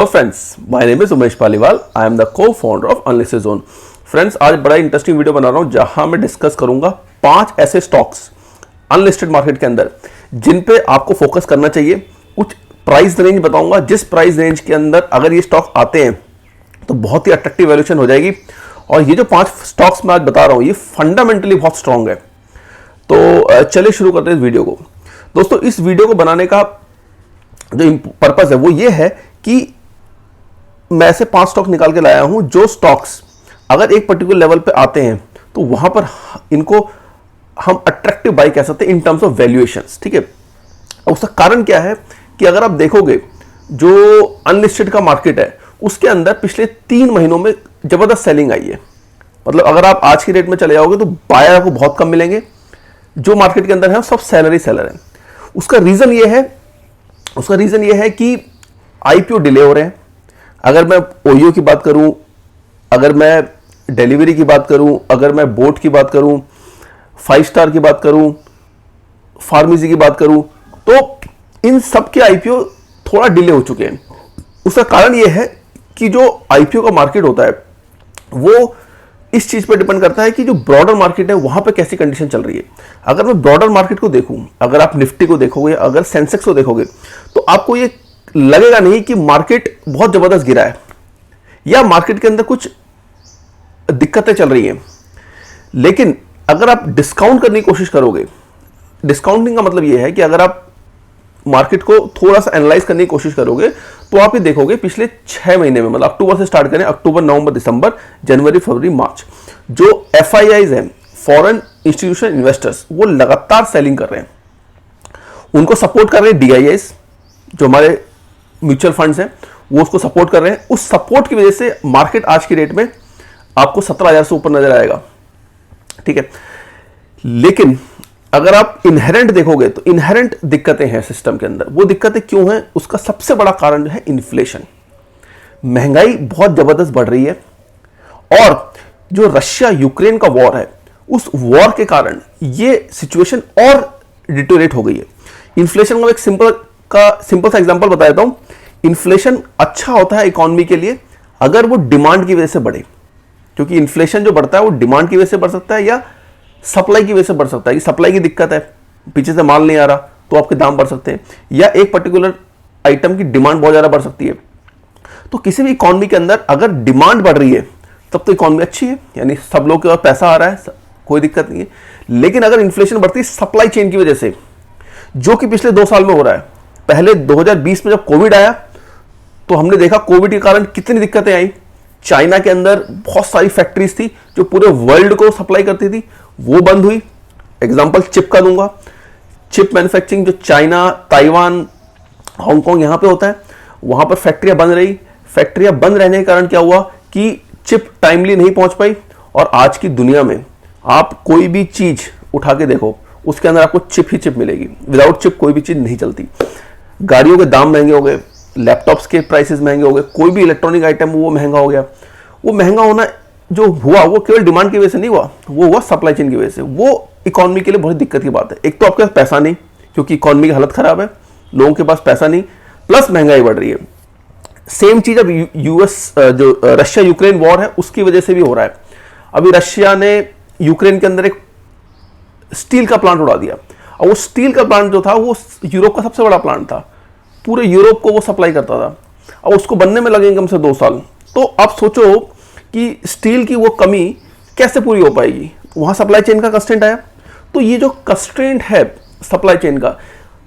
Hello friends, my name is Umesh Paliwal. I am the co founder of unlisted zone. Friends, आज बड़ा interesting video बना रहा हूं जहां मैं डिस्कस करूंगा 5 ऐसे स्टॉक्स अनलिस्टेड मार्केट के अंदर जिन पे आपको फोकस करना चाहिए। कुछ प्राइस रेंज बताऊंगा, जिस प्राइस रेंज के अंदर अगर ये स्टॉक आते हैं तो बहुत ही अट्रैक्टिव वैल्यूएशन हो जाएगी। और ये जो 5 स्टॉक्स मैं आज बता रहा हूं ये फंडामेंटली बहुत स्ट्रांग है। तो चलिए शुरू करते हैं इस वीडियो को। दोस्तों, इस वीडियो को बनाने का जो पर्पस है वो ये है कि मैं ऐसे 5 स्टॉक निकाल के लाया हूं जो स्टॉक्स अगर एक पर्टिकुलर लेवल पे आते हैं तो वहां पर इनको हम अट्रैक्टिव बाय कह सकते हैं इन टर्म्स ऑफ वैल्यूएशंस। ठीक है, उसका कारण क्या है कि अगर आप देखोगे जो अनलिस्टेड का मार्केट है उसके अंदर पिछले 3 महीनों में जबरदस्त सेलिंग आई है। मतलब अगर आप आज की रेट में चले जाओगे तो बायर आपको बहुत कम मिलेंगे। जो मार्केट के अंदर है सब सेलर है। उसका रीजन ये है कि आईपीओ डिले हो रहे हैं। अगर मैं ओयो की बात करूं, अगर मैं डिलीवरी की बात करूं, अगर मैं बोट की बात करूं, 5 स्टार की बात करूं, फार्मेसी की बात करूं, तो इन सब के आईपीओ थोड़ा डिले हो चुके हैं। उसका कारण यह है कि जो आईपीओ का मार्केट होता है वो इस चीज पर डिपेंड करता है कि जो ब्रॉडर मार्केट है वहां पे कैसी कंडीशन चल रही है। अगर मैं ब्रॉडर मार्केट को देखूं, अगर आप निफ्टी को देखोगे, अगर सेंसेक्स को देखोगे, तो आपको ये लगेगा नहीं कि मार्केट बहुत जबरदस्त गिरा है या मार्केट के अंदर कुछ दिक्कतें चल रही हैं। लेकिन अगर आप डिस्काउंट करने की कोशिश करोगे, डिस्काउंटिंग का मतलब यह है कि अगर आप मार्केट को थोड़ा सा एनालाइज करने की कोशिश करोगे तो आप ये देखोगे पिछले 6 महीने में, मतलब अक्टूबर से स्टार्ट करें, अक्टूबर, नवंबर, दिसंबर, जनवरी, फरवरी, मार्च, जो एफआईआईज हैं, फॉरेन इंस्टीट्यूशन इन्वेस्टर्स, वो लगातार सेलिंग कर रहे हैं। उनको सपोर्ट कर रहे हैं डीआईआईज, जो हमारे म्यूचुअल फंड्स हैं, वो उसको सपोर्ट कर रहे हैं। उस सपोर्ट की वजह से मार्केट आज की रेट में आपको 17,000 से ऊपर नजर आएगा। ठीक है, लेकिन अगर आप इनहेरेंट देखोगे तो इनहेरेंट दिक्कतें हैं सिस्टम के अंदर। वो दिक्कतें क्यों हैं? उसका सबसे बड़ा कारण जो है इन्फ्लेशन। महंगाई बहुत जबरदस्त बढ़ रही है और जो रशिया यूक्रेन का वॉर है उस वॉर के कारण ये सिचुएशन और डिटोरेट हो गई है। इन्फ्लेशन का एक सिंपल सा एग्जांपल बता देता हूं। इन्फ्लेशन अच्छा होता है इकोनॉमी के लिए अगर वो डिमांड की वजह से बढ़े, क्योंकि इन्फ्लेशन जो बढ़ता है वो डिमांड की वजह से बढ़ सकता है या सप्लाई की वजह से बढ़ सकता है। सप्लाई की दिक्कत है, पीछे से माल नहीं आ रहा तो आपके दाम बढ़ सकते हैं, या एक पर्टिकुलर आइटम की डिमांड बहुत ज्यादा बढ़ सकती है। तो किसी भी इकोनॉमी के अंदर अगर डिमांड बढ़ रही है तब तो इकोनॉमी अच्छी है, यानी सब लोग के पास पैसा आ रहा है, कोई दिक्कत नहीं है। लेकिन अगर इन्फ्लेशन बढ़ती है सप्लाई चेन की वजह से, जो कि पिछले 2 साल में हो रहा है। पहले 2020 में जब कोविड आया तो हमने देखा कोविड के कारण कितनी दिक्कतें आई। चाइना के अंदर बहुत सारी फैक्ट्रीज थी जो पूरे वर्ल्ड को सप्लाई करती थी, वो बंद हुई। एग्जांपल चिप का दूंगा। चिप मैन्युफैक्चरिंग जो चाइना, ताइवान, हांगकांग यहां पे होता है, वहां पर फैक्ट्रियां बंद रही। फैक्ट्रियां बंद रहने के कारण क्या हुआ कि चिप टाइमली नहीं पहुंच पाई। और आज की दुनिया में आप कोई भी चीज उठा के देखो, उसके अंदर आपको चिप ही चिप मिलेगी। विदाउट चिप कोई भी चीज नहीं चलती। गाड़ियों के दाम महंगे हो गए, लैपटॉप्स के प्राइसेस महंगे हो गए, कोई भी इलेक्ट्रॉनिक आइटम वो महंगा हो गया। वो महंगा होना जो हुआ वो केवल डिमांड की वजह से नहीं हुआ, वो हुआ सप्लाई चेन की वजह से। वो इकोनॉमी के लिए बहुत दिक्कत की बात है। एक तो आपके पास पैसा नहीं, क्योंकि इकोनॉमी की हालत खराब है, लोगों के पास पैसा नहीं, प्लस महंगाई बढ़ रही है। सेम चीज अब यूएस जो रशिया यूक्रेन वॉर है उसकी वजह से भी हो रहा है। अभी रशिया ने यूक्रेन के अंदर एक स्टील का प्लांट उड़ा दिया, और वो स्टील का प्लांट जो था वो यूरोप का सबसे बड़ा प्लांट था, पूरे यूरोप को वो सप्लाई करता था। अब उसको बनने में लगेंगे कम से 2 साल। तो आप सोचो कि स्टील की वो कमी कैसे पूरी हो पाएगी। वहां सप्लाई चेन का कंस्ट्रेंट आया। तो ये जो कंस्ट्रेंट है सप्लाई चेन का,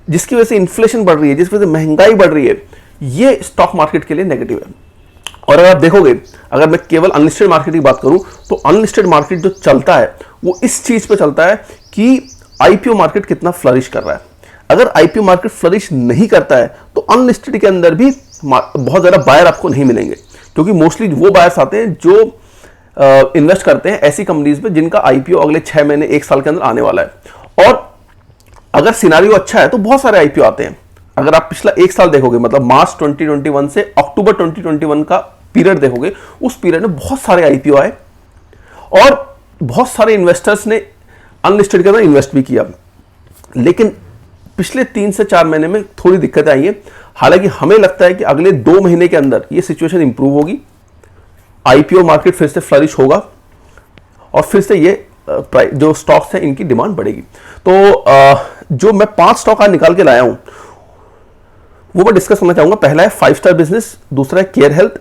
जिसकी वजह से इन्फ्लेशन बढ़ रही है, जिसकी वजह से महंगाई बढ़ रही है, ये स्टॉक मार्केट के लिए नेगेटिव है। और अगर आप देखोगे, अगर मैं केवल अनलिस्टेड मार्केट की बात करूं तो अनलिस्टेड मार्केट जो चलता है वो इस चीज पे चलता है कि आईपीओ मार्केट कितना फ्लरिश कर रहा है। अगर आईपीओ मार्केट फ्लरिश नहीं करता है तो अनलिस्टेड के अंदर भी बहुत ज्यादा बायर आपको नहीं मिलेंगे, क्योंकि मोस्टली वो बायर्स आते हैं जो इन्वेस्ट करते हैं ऐसी कंपनीज में जिनका आईपीओ अगले 6 महीने 1 साल के अंदर आने वाला है। और अगर सिनारियो अच्छा है तो बहुत सारे आईपीओ आते हैं। अगर आप पिछला 1 साल देखोगे, मतलब मार्च 2021 से अक्टूबर 2021 का पीरियड देखोगे, उस पीरियड में बहुत सारे आईपीओ आए और बहुत सारे इन्वेस्टर्स ने अनलिस्टेड के अंदर इन्वेस्ट भी किया। लेकिन पिछले 3 से 4 महीने में थोड़ी दिक्कतें आई हैं, हालांकि हमें लगता है कि अगले 2 महीने के अंदर ये सिचुएशन इंप्रूव होगी, आईपीओ मार्केट फिर से फ्लरिश होगा और फिर से ये जो स्टॉक्स हैं इनकी डिमांड बढ़ेगी। तो जो मैं 5 स्टॉक आज निकाल के लाया हूं वो मैं डिस्कस करना चाहूंगा। पहला है 5 स्टार बिजनेस, दूसरा है केयर हेल्थ,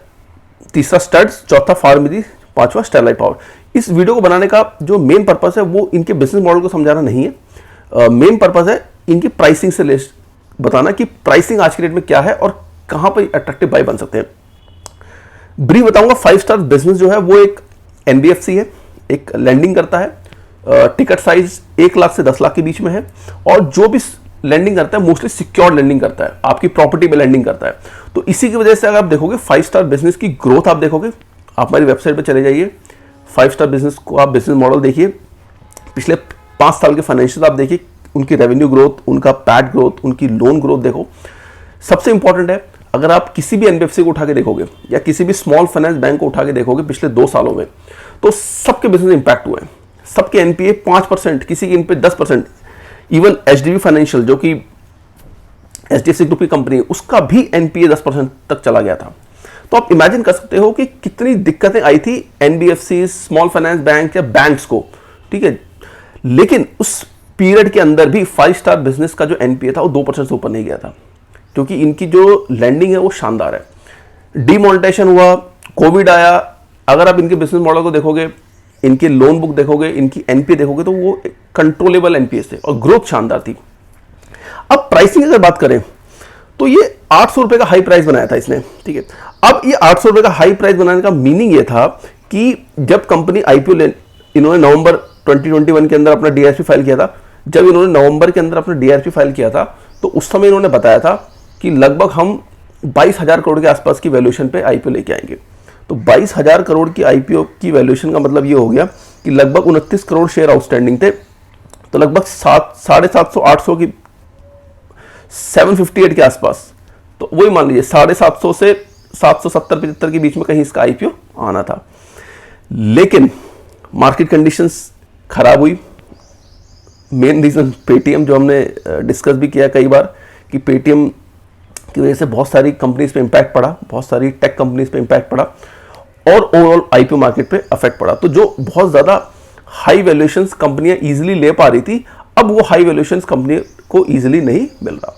तीसरा स्टड्स, चौथा फार्मेसी, पांचवा स्टेरलाइट पावर। इस वीडियो को बनाने का जो मेन पर्पस है वो इनके बिजनेस मॉडल को समझाना नहीं है, मेन पर्पस है इनकी प्राइसिंग से लिस्ट बताना कि प्राइसिंग आज के डेट में क्या है और कहां पर अट्रैक्टिव बाय बन सकते हैं। ब्रीफ बताऊंगा। 5 स्टार बिजनेस जो है वो एक एनबीएफसी है, एक लैंडिंग करता है, टिकट साइज 1 लाख से 10 लाख के बीच में है और जो भी लैंडिंग करता है मोस्टली सिक्योर्ड लैंडिंग करता है, आपकी प्रॉपर्टी पे लैंडिंग करता है। तो इसी की वजह से अगर आप देखोगे 5 स्टार बिजनेस की ग्रोथ आप देखोगे, आप हमारी वेबसाइट पे चले जाइए, 5 स्टार बिजनेस को आप बिजनेस मॉडल देखिए, पिछले 5 साल के फाइनेंशियल आप देखिए, उनकी रेवेन्यू ग्रोथ, उनका पैट ग्रोथ, उनकी लोन ग्रोथ देखो। सबसे इंपॉर्टेंट है, अगर आप किसी भी एनबीएफसी को उठा के देखोगे या किसी भी स्मॉल फाइनेंस बैंक को उठा के देखोगे पिछले 2 सालों में, तो सबके बिजनेस इंपैक्ट हुए हैं, सबके एनपीए 5%, किसी के इन पे 10%, इवन एचडीबी फाइनेंशियल जो कि एचडीएफसी ग्रुप की कंपनी है उसका भी एनपीए 10% तक चला गया था। तो आप इमेजिन कर सकते हो कि कितनी दिक्कतें आई थी एनबीएफसी, स्मॉल फाइनेंस बैंक या बैंक्स को, ठीक है। लेकिन उस पीरियड के अंदर भी 5 स्टार बिजनेस का जो एनपीए था वो 2% से ऊपर नहीं गया था, क्योंकि इनकी जो लैंडिंग है वो शानदार है। डिमोनेटाइजेशन हुआ, कोविड आया, अगर आप इनके बिजनेस मॉडल को देखोगे, इनके लोन बुक देखोगे, इनकी एनपीए देखोगे तो वो कंट्रोलेबल एनपीए थे और ग्रोथ शानदार थी। अब प्राइसिंग अगर बात करें तो ये 800 रुपए का हाई प्राइस बनाया था इसने, ठीक है। अब ये 800 रुपए का हाई प्राइस बनाने का मीनिंग ये था कि जब कंपनी आईपीओ इन्होंने नवंबर 2021 के अंदर अपना डीआरपी फाइल किया था, जब इन्होंने नवंबर के अंदर अपना डीआरपी फाइल किया था तो उस समय इन्होंने बताया था कि लगभग हम 22,000 करोड़ के आसपास की वैल्यूएशन पे आईपीओ लेके आएंगे। तो 22,000 करोड़ की आईपीओ की वैल्यूएशन का मतलब ये हो गया कि लगभग 29 करोड़ शेयर आउटस्टैंडिंग थे, तो लगभग 750-800 की 758 के आसपास, तो वही मान लीजिए 750 से 770-75 के बीच में कहीं इसका आईपीओ आना था। लेकिन मार्केट कंडीशंस खराब हुई। मेन रीजन पेटीएम, जो हमने डिस्कस भी किया कई बार कि पेटीएम की वजह से बहुत सारी कंपनीज पे इंपैक्ट पड़ा, बहुत सारी टेक कंपनीज पे इंपैक्ट पड़ा और ओवरऑल आईपीओ मार्केट पे अफेक्ट पड़ा। तो जो बहुत ज़्यादा हाई वैल्यूएशंस कंपनियां इजीली ले पा रही थी, अब वो हाई वैल्यूएशंस कंपनी को इजीली नहीं मिल रहा।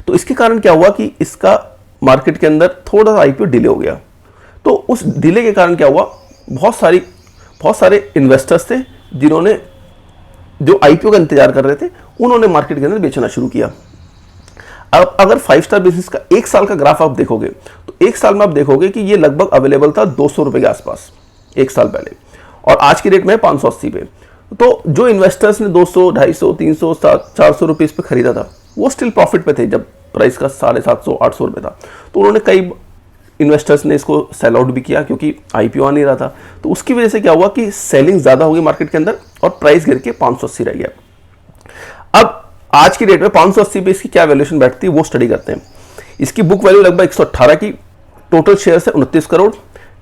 तो इसके कारण क्या हुआ कि इसका मार्केट के अंदर थोड़ा सा आईपीओ डिले हो गया। तो उस डिले के कारण क्या हुआ, बहुत सारे इन्वेस्टर्स थे जिन्होंने जो आईपीओ का इंतजार कर रहे थे, उन्होंने मार्केट के अंदर बेचना शुरू किया। अब अगर 5 स्टार बिजनेस का 1 साल का ग्राफ आप देखोगे तो 1 साल में आप देखोगे कि ये लगभग अवेलेबल था 200 रुपए के आसपास 1 साल पहले, और आज की रेट में 580 पे। तो जो इन्वेस्टर्स ने 200, 250, 300, 400 रुपीज पे खरीदा था वो स्टिल प्रॉफिट पे थे जब प्राइस का 750-800 रुपए था। तो उन्होंने कई इन्वेस्टर्स ने इसको सेल आउट भी किया क्योंकि आईपीओ आ नहीं रहा था। तो उसकी वजह से क्या हुआ कि सेलिंग ज्यादा होगी मार्केट के अंदर और प्राइस गिर के 580 रह गया। अब आज की डेट में 580 पे इसकी क्या वैल्यूएशन बैठती है वो स्टडी करते हैं। इसकी बुक वैल्यू लगभग 118 की, टोटल शेयर है 29 crore,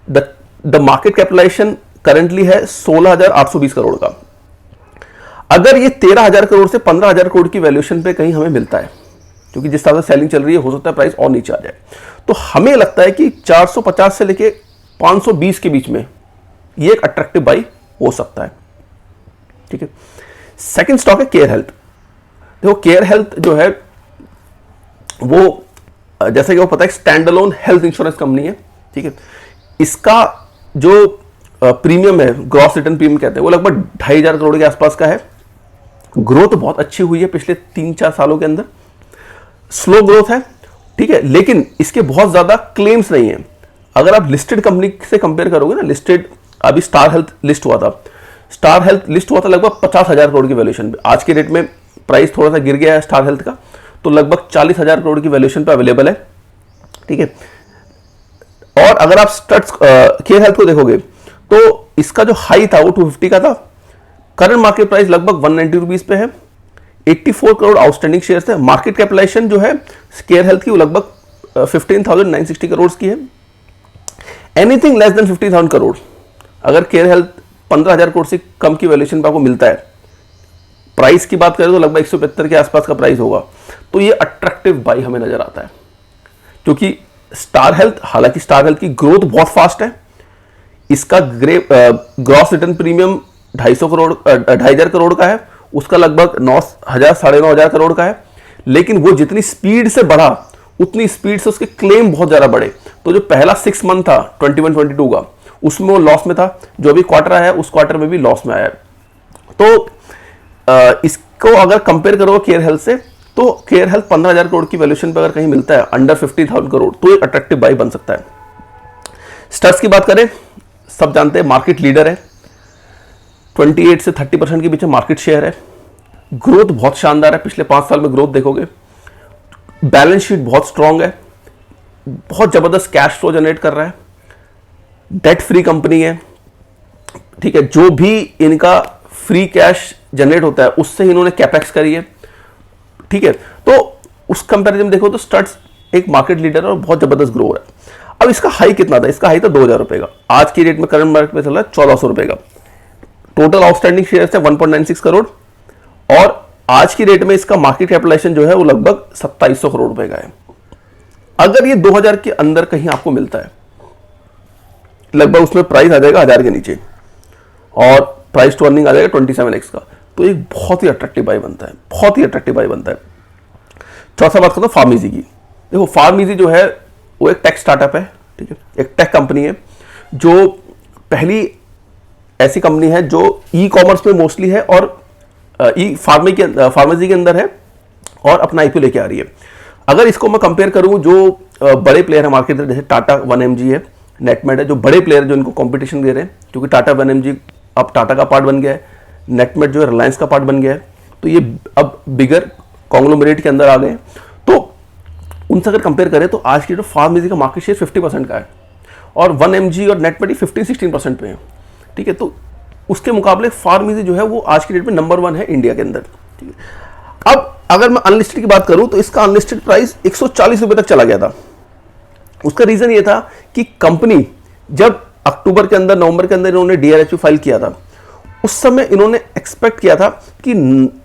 the market capitalisation currently है 16,820 करोड़ का। अगर ये 13,000 करोड़ से 15,000 करोड़ की वैल्यूएशन पे कहीं हमें मिलता है, क्योंकि जिस तरह से सेलिंग चल रही है हो सकता है प्राइस और नीचे आ जाए, तो हमें लगता है कि 450 से लेके 520 के बीच में ये एक अट्रैक्टिव बाई हो सकता है, ठीक है। सेकंड स्टॉक है केयर हेल्थ। देखो केयर हेल्थ जो है वो जैसे कि वो पता है stand alone health insurance company है, ठीक है। इसका जो प्रीमियम है, ग्रॉस रिटर्न प्रीमियम कहते हैं, वो लगभग 2,500 करोड़ के आसपास का है। ग्रोथ बहुत अच्छी हुई है पिछले 3-4 सालों के अंदर, स्लो ग्रोथ है, ठीक है, लेकिन इसके बहुत ज्यादा क्लेम्स नहीं है। अगर आप लिस्टेड कंपनी से कंपेयर करोगे ना, लिस्टेड अभी स्टार हेल्थ लिस्ट हुआ था, स्टार हेल्थ लिस्ट हुआ था लगभग 50,000 करोड़ की वैल्यूएशन पे। आज के डेट में प्राइस थोड़ा सा गिर गया है स्टार हेल्थ का, तो लगभग 40,000 करोड़ की वैल्यूएशन पे अवेलेबल है, ठीक है। और अगर आप स्टड्स केयर हेल्थ को देखोगे तो इसका जो हाई था वो 250 का था, करंट मार्केट प्राइस लगभग 190 रुपीज पे है, 84 करोड़ आउटस्टैंडिंग शेयर्स है। मार्केट कैपिटलाइजेशन जो है केयर हेल्थ की वो लगभग 15,960 करोड़ की है। एनीथिंग लेस देन 50,000 करोड़, अगर केयर हेल्थ 15,000 करोड़ से कम की वैल्यूएशन पर आपको मिलता है प्राइस की बात करें तो लगभग 175 के आसपास का प्राइस होगा। तो ये अट्रैक्टिव बाई हमें नजर आता है, क्योंकि स्टार हेल्थ, हालांकि स्टार हेल्थ की ग्रोथ बहुत फास्ट है, इसका ग्रॉस रिटर्न प्रीमियम 2,500 करोड़ का है, उसका लगभग 9,000 साढ़े 9,000 करोड़ का है, लेकिन वो जितनी स्पीड से बढ़ा उतनी स्पीड से उसके क्लेम बहुत ज्यादा बढ़े। तो जो पहला 6 मंथ था 21-22 का, उसमें वो लॉस में था, जो अभी क्वार्टर आया उस क्वार्टर में भी लॉस में आया है। तो इसको अगर कंपेयर करो केयर हेल्थ से, तो केयर हेल्थ 15,000 करोड़ की वैल्यूएशन पर अगर कहीं मिलता है अंडर 50,000 करोड़, तो एक अट्रैक्टिव बाई बन सकता है। स्टर्स की बात करें, सब जानते हैं मार्केट लीडर है, 28 से 30% के बीच में मार्केट शेयर है, ग्रोथ बहुत शानदार है, पिछले 5 साल में ग्रोथ देखोगे, बैलेंस शीट बहुत स्ट्रांग है, बहुत जबरदस्त कैश फ्लो जनरेट कर रहा है, डेट फ्री कंपनी है, ठीक है, जो भी इनका फ्री कैश जनरेट होता है उससे इन्होंने कैपेक्स करी है, ठीक है। तो उस कंपैरिजन देखो तो स्टड्स एक मार्केट लीडर है और बहुत जबरदस्त ग्रोअर है। अब इसका हाई कितना था? इसका हाई था 2,000 रुपए का, आज की रेट में करंट मार्केट में चल रहा है 1,400 रुपए का। टोटल आउटस्टैंडिंग शेयर है 1.96 करोड़, और आज की रेट में इसका मार्केट कैपिटलाइजेशन जो है वो लगभग 2,700 करोड़ रुपए का है। अगर ये 2,000 के अंदर कहीं आपको मिलता है, लगभग उसमें प्राइस आ जाएगा 1,000 के नीचे और प्राइस टू अर्निंग आ जाएगा 27x का, तो एक बहुत ही अट्रैक्टिव बाई बनता है, बहुत ही अट्रैक्टिव बाई बनता है। चौथा बात करता हूं फार्मेसी की। देखो फार्मेसी जो है वो एक टेक स्टार्टअप है, ठीक है, एक टेक कंपनी है, जो पहली ऐसी कंपनी है जो ई कॉमर्स में मोस्टली है और फार्मेसी के अंदर है और अपना आईपीओ लेके आ रही है। अगर इसको मैं कंपेयर करूं, जो बड़े प्लेयर है मार्केट में, जैसे टाटा 1mg है, नेटमेड है, जो बड़े प्लेयर जो इनको कंपटीशन दे रहे हैं, क्योंकि टाटा 1mg अब टाटा का पार्ट बन गया है, नेटमेड जो है रिलायंस का पार्ट बन गया है, तो ये अब बिगर कॉन्ग्लोमरेट के अंदर आ गए। तो उनसे अगर कंपेयर करें तो आज की जो फार्मेसी का मार्केट शेयर 50% का है और 1mg और नेटमेड 15-16% पे है, ठीक है। तो उसके मुकाबले फार्मेसी जो है वो आज की डेट में नंबर 1 है इंडिया के अंदर, ठीक है। अब अगर मैं अनलिस्टेड की बात करूं तो इसका अनलिस्टेड प्राइस 140 रुपए तक चला गया था। उसका रीजन ये था कि कंपनी जब अक्टूबर के अंदर, नवंबर के अंदर इन्होंने डीआरएचओ फाइल किया था, उस समय इन्होंने एक्सपेक्ट किया था कि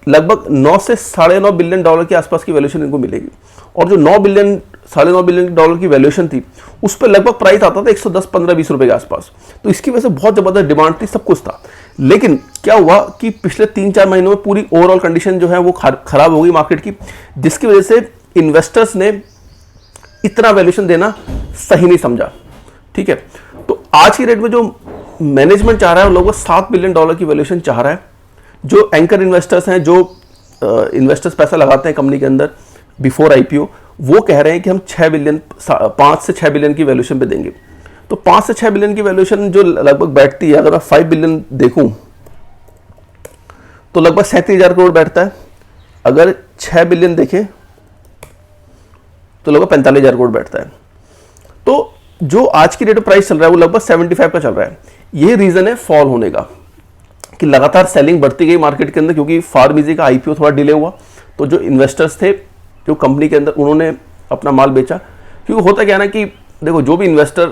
लगभग 9 से $9.5 बिलियन के आसपास की वैल्यूएशन इनको मिलेगी, और जो $9 बिलियन की वैल्यूएशन थी उस पर लगभग प्राइस आता था 110, 15, 20 रुपए के आसपास। तो इसकी वजह से बहुत जबरदस्त डिमांड थी, सब कुछ था। लेकिन क्या हुआ कि पिछले 3-4 महीनों में पूरी ओवरऑल कंडीशन जो है वो खराब हो गई मार्केट की, जिसकी वजह से इन्वेस्टर्स ने इतना वैल्यूएशन देना सही नहीं समझा, ठीक है। तो आज की रेट में जो मैनेजमेंट चाह रहा है, लोगों $7 बिलियन की वैल्यूएशन चाह रहा है। जो एंकर इन्वेस्टर्स हैं, जो इन्वेस्टर्स पैसा लगाते हैं कंपनी के अंदर बिफोर आईपीओ, वो कह रहे हैं कि हम 5 से 6 बिलियन की वैल्यूएशन पे देंगे। तो 5 से 6 बिलियन की वैल्यूएशन जो लगभग बैठती है, अगर मैं 5 बिलियन देखूं तो लगभग 37,000 करोड़ बैठता है। अगर 6 बिलियन देखें तो लगभग 45,000 करोड़ बैठता है। तो जो आज की रेट में प्राइस चल रहा है वो लगभग 75 का चल रहा है। ये रीजन है फॉल होने का, कि लगातार सेलिंग बढ़ती गई मार्केट के अंदर, क्योंकि फार्मेसी का आईपीओ थोड़ा डिले हुआ, तो जो इन्वेस्टर्स थे जो कंपनी के अंदर, उन्होंने अपना माल बेचा। क्योंकि होता क्या है ना कि देखो, जो भी इन्वेस्टर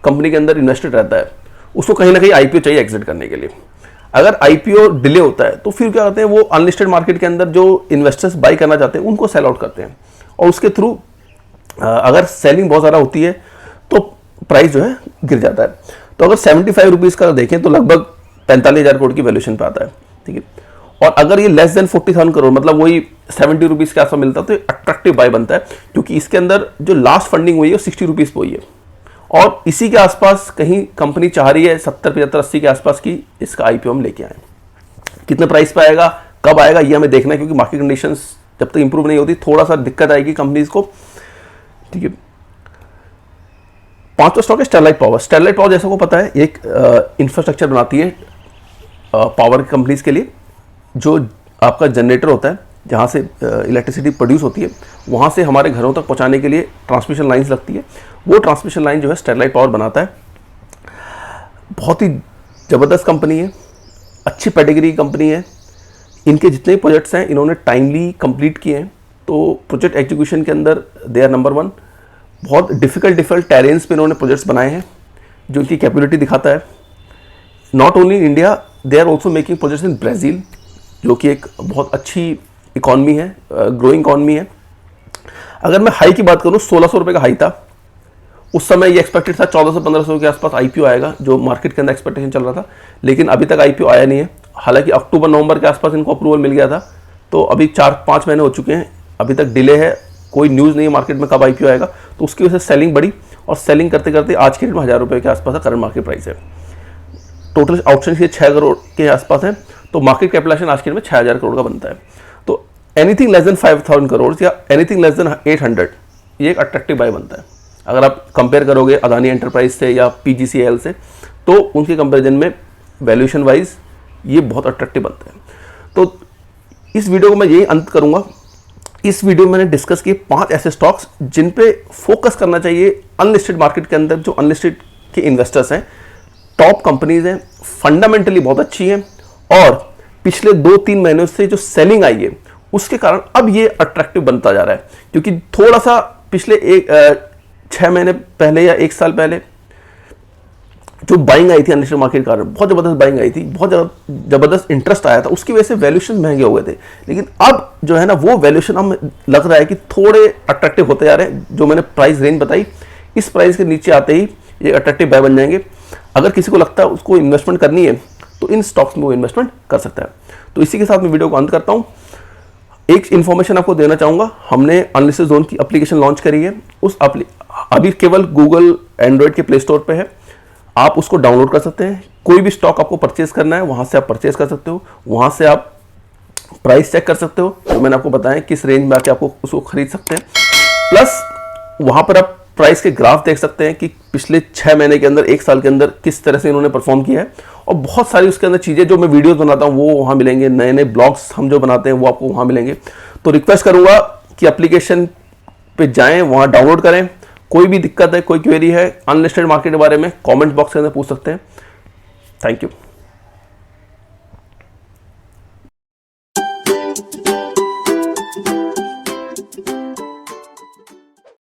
कंपनी के अंदर इन्वेस्टेड रहता है उसको कहीं ना कहीं आईपीओ चाहिए एग्जिट करने के लिए। अगर आईपीओ डिले होता है तो फिर क्या करते हैं, वो अनलिस्टेड मार्केट के अंदर जो इन्वेस्टर्स बाई करना चाहते हैं उनको सेल आउट करते हैं, और उसके थ्रू अगर सेलिंग बहुत ज़्यादा होती है तो प्राइस जो है गिर जाता है। तो अगर 75 रुपीज़ का देखें तो लगभग 45,000 करोड़ की वैल्यूएशन पे आता है, ठीक है। और अगर ये लेस देन 40,000 करोड़, मतलब वही 70 रुपीज़ के आसपास मिलता है, तो अट्रैक्टिव बाय बनता है, क्योंकि इसके अंदर जो लास्ट फंडिंग हुई है वो 60 रुपीज़ पे हुई है, और इसी के आसपास कहीं कंपनी चाह रही है 70, 75, 80 के आसपास की इसका आईपीओ हम लेके आए। कितने प्राइस पे आएगा, कब आएगा, ये हमें देखना है, क्योंकि मार्केट कंडीशंस जब तक इंप्रूव नहीं होती थोड़ा सा दिक्कत आएगी कंपनीज को, ठीक है। 5वां स्टॉक है स्टरलाइट पावर। स्टरलाइट पावर जैसा को पता है एक इंफ्रास्ट्रक्चर बनाती है पावर कंपनीज के लिए। जो आपका जनरेटर होता है, जहाँ से इलेक्ट्रिसिटी प्रोड्यूस होती है, वहाँ से हमारे घरों तक पहुँचाने के लिए ट्रांसमिशन लाइन्स लगती है। वो ट्रांसमिशन लाइन जो है स्टरलाइट पावर बनाता है। बहुत ही ज़बरदस्त कंपनी है, अच्छी पेडिग्री कंपनी है। इनके जितने प्रोजेक्ट्स हैं इन्होंने टाइमली कंप्लीट किए हैं, तो प्रोजेक्ट एग्जीक्यूशन के अंदर दे आर नंबर 1। बहुत डिफिकल्ट टेरेन्स पे इन्होंने प्रोजेक्ट्स बनाए हैं, जो इनकी कैपेबिलिटी दिखाता है। Not only in India, they are also making projects in Brazil, जो कि एक बहुत अच्छी इकॉनमी है, ग्रोइंग इकॉनमी है। अगर मैं हाई की बात करूँ, 1600 रुपये का हाई था उस समय। ये एक्सपेक्टेड था 1400-1500 के आसपास आईपीओ आएगा, जो मार्केट के अंदर एक्सपेक्टेशन चल रहा था, लेकिन अभी तक आईपीओ आया नहीं है। हालांकि अक्टूबर-नवंबर के आसपास इनको अप्रूवल मिल गया था, तो अभी 4-5 महीने हो चुके हैं, अभी तक डिले है, कोई न्यूज़ नहीं है मार्केट में कब आईपीओ आएगा। तो उसकी वजह से सेलिंग बढ़ी, और सेलिंग करते करते आज के डेट में 1000 रुपये के आसपास करंट मार्केट प्राइस है। टोटल आउटस्टैंडिंग 6 करोड़ के आसपास है, तो मार्केट कैपिटलाइजेशन आज के डेट में 6000 करोड़ का बनता है। तो एनीथिंग लेस देन 5000 करोड़ या एनीथिंग लेस देन 800, ये एक अट्रैक्टिव बाय बनता है। अगर आप कंपेयर करोगे अदानी एंटरप्राइज से या पीजीसीएल से, तो उनके कंपैरिजन में वैल्यूएशन वाइज ये बहुत अट्रैक्टिव बनते हैं। तो इस वीडियो को मैं यही अंत करूंगा। इस वीडियो में मैंने डिस्कस किए 5 ऐसे स्टॉक्स जिन पे फोकस करना चाहिए अनलिस्टेड मार्केट के अंदर। जो अनलिस्टेड के इन्वेस्टर्स हैं, टॉप कंपनीज हैं, फंडामेंटली बहुत अच्छी हैं, और पिछले 2-3 महीनों से जो सेलिंग आई है उसके कारण अब ये अट्रैक्टिव बनता जा रहा है। क्योंकि थोड़ा सा पिछले 6 महीने पहले या 1 साल पहले जो बाइंग आई थी अनलिस्टेड मार्केट के कारण, बहुत ज़बरदस्त बाइंग आई थी, बहुत ज़बरदस्त इंटरेस्ट आया था, उसकी वजह से वैल्यूएशन महंगे हो गए थे। लेकिन अब जो है ना, वो वैल्यूएशन अब लग रहा है कि थोड़े अट्रैक्टिव होते जा रहे हैं। जो मैंने प्राइस रेंज बताई, इस प्राइस के नीचे आते ही ये अट्रैक्टिव बाय बन जाएंगे। अगर किसी को लगता है उसको इन्वेस्टमेंट करनी है, तो इन स्टॉक्स में वो इन्वेस्टमेंट कर सकता है। तो इसी के साथ मैं वीडियो को अंत करता हूँ। एक इन्फॉर्मेशन आपको देना चाहूँगा, हमने अनलिस्टेड जोन की एप्लीकेशन लॉन्च करी है। अभी केवल गूगल एंड्रॉयड के प्ले स्टोर पे है, आप उसको डाउनलोड कर सकते हैं। कोई भी स्टॉक आपको परचेज करना है, वहाँ से आप परचेज कर सकते हो, वहाँ से आप प्राइस चेक कर सकते हो, जो मैंने आपको बताया किस रेंज में आके आपको उसको खरीद सकते हैं। प्लस वहाँ पर आप प्राइस के ग्राफ देख सकते हैं कि पिछले 6 महीने के अंदर, 1 साल के अंदर किस तरह से इन्होंने परफॉर्म किया है। और बहुत सारी उसके अंदर चीज़ें जो मैं वीडियोस बनाता हूँ वो वहाँ मिलेंगे, नए नए ब्लॉग्स हम जो बनाते हैं वो आपको वहाँ मिलेंगे। तो रिक्वेस्ट करूँगा कि एप्लीकेशन पे जाएँ, वहाँ डाउनलोड करें। कोई भी दिक्कत है, कोई क्वेरी है अनलिस्टेड मार्केट के बारे में, कमेंट बॉक्स के अंदर पूछ सकते हैं। Thank you.